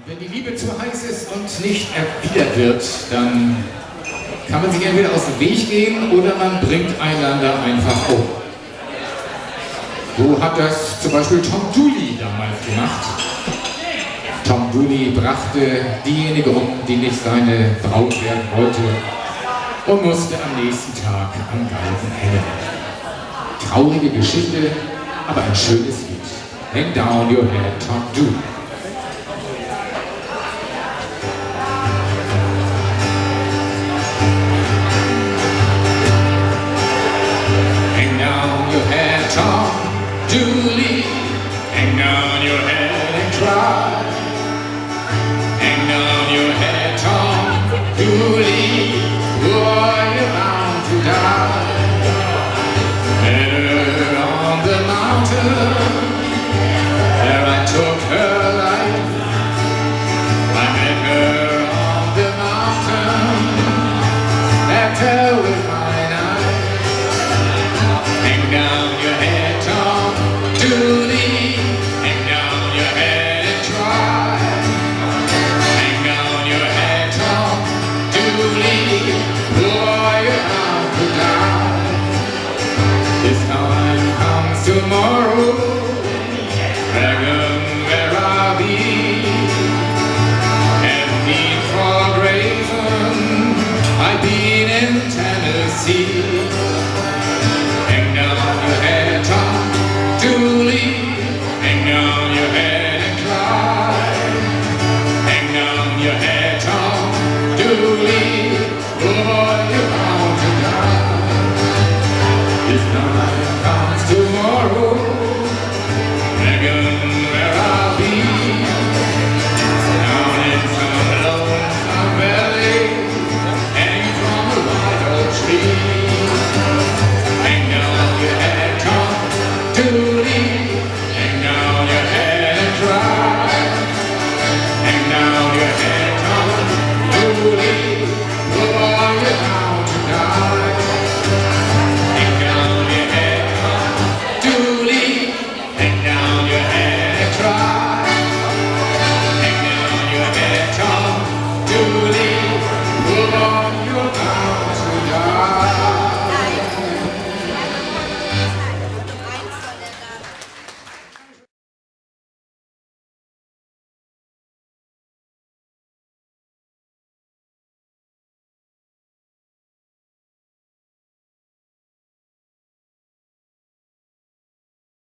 Wenn die Liebe zu heiß ist und nicht erwidert wird, dann kann man sich entweder aus dem Weg gehen oder man bringt einander einfach um. So hat das zum Beispiel Tom Dooley damals gemacht. Tom Dooley brachte diejenige um, die nicht seine Braut werden wollte und musste am nächsten Tag am Galgen hängen. Traurige Geschichte, aber ein schönes Lied. Hang down your head, Tom Dooley. Tom Dooley, hang down your head and cry.